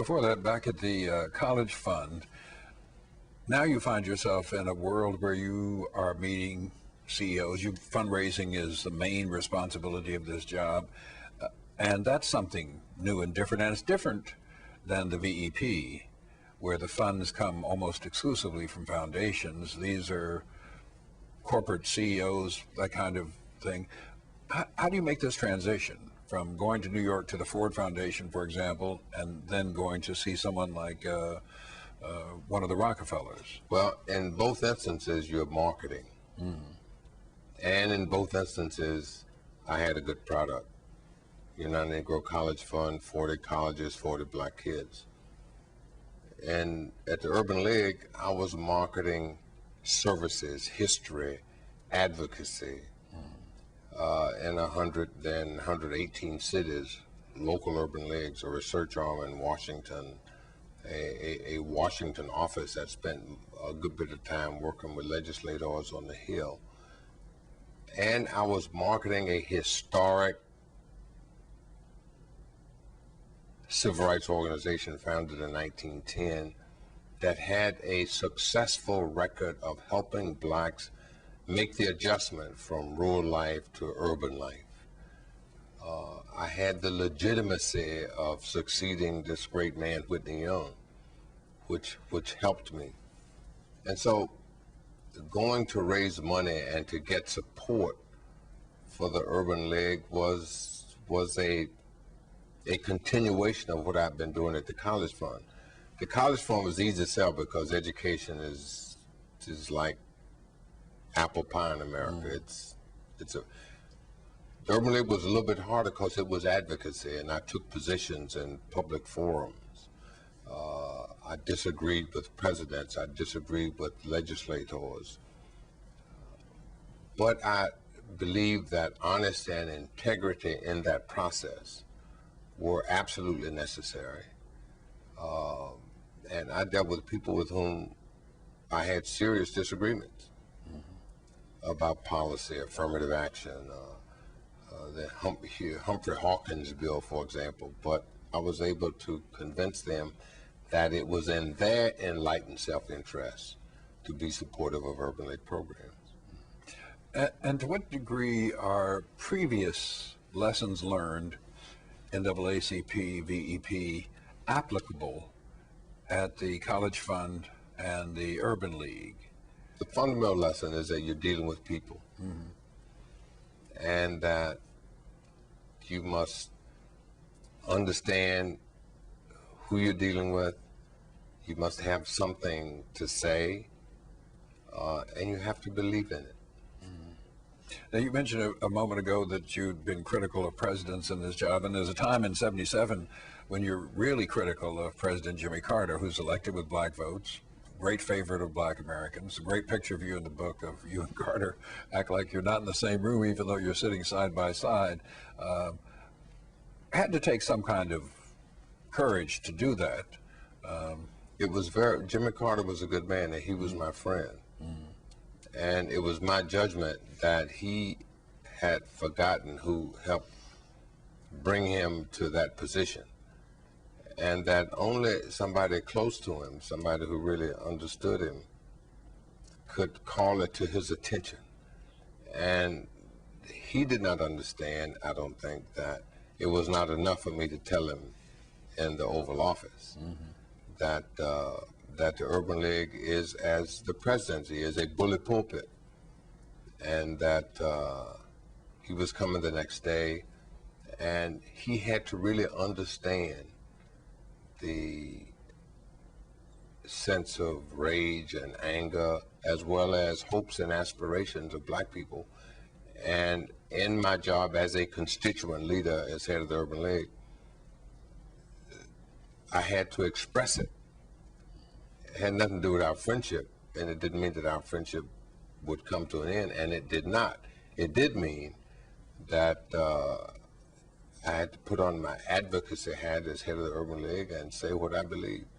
Before that, back at the College Fund, now you find yourself in a world where you are meeting CEOs. Fundraising is the main responsibility of this job, and that's something new and different, and it's different than the VEP, where the funds come almost exclusively from foundations. These are corporate CEOs, that kind of thing. How do you make this transition from going to New York to the Ford Foundation, for example, and then going to see someone like one of the Rockefellers? Well, in both instances, you're marketing. And in both instances, I had a good product. United Negro College Fund, 40 colleges, 40 black kids. And at the Urban League, I was marketing services, history, advocacy, in 118 cities, local urban leagues, a research arm in Washington, a Washington office that spent a good bit of time working with legislators on the Hill. And I was marketing a historic civil rights organization founded in 1910 that had a successful record of helping blacks make the adjustment from rural life to urban life. I had the legitimacy of succeeding this great man, Whitney Young, which helped me. And so going to raise money and to get support for the Urban League was a continuation of what I've been doing at the College Fund. The College Fund was easy to sell because education is like apple pie in America. The Urban League was a little bit harder because it was advocacy, and I took positions in public forums. I disagreed with presidents. I disagreed with legislators. But I believe that honesty and integrity in that process were absolutely necessary. And I dealt with people with whom I had serious disagreements about policy, affirmative action, the Humphrey Hawkins bill, for example. But I was able to convince them that it was in their enlightened self-interest to be supportive of Urban League programs. And to what degree are previous lessons learned, NAACP, VEP, applicable at the College Fund and the Urban League? The fundamental lesson is that you're dealing with people, and that you must understand who you're dealing with. You must have something to say, and you have to believe in it. Now, you mentioned a moment ago that you'd been critical of presidents in this job, and there's a time in '77 when you're really critical of President Jimmy Carter, who's elected with black votes, great favorite of black Americans. A great picture of you in the book of you and Carter act like you're not in the same room, even though you're sitting side by side. Had to take some kind of courage to do that. Jimmy Carter was a good man, and he was my friend. And it was my judgment that he had forgotten who helped bring him to that position, and that only somebody close to him, somebody who really understood him, could call it to his attention. And he did not understand, I don't think, that it was not enough for me to tell him in the Oval Office that the Urban League is, as the presidency is, a bully pulpit, and that he was coming the next day, and he had to really understand the sense of rage and anger, as well as hopes and aspirations of black people. And in my job as a constituent leader, as head of the Urban League, I had to express it. It had nothing to do with our friendship, and it didn't mean that our friendship would come to an end, and it did not. It did mean that I had to put on my advocacy hat as head of the Urban League and say what I believed.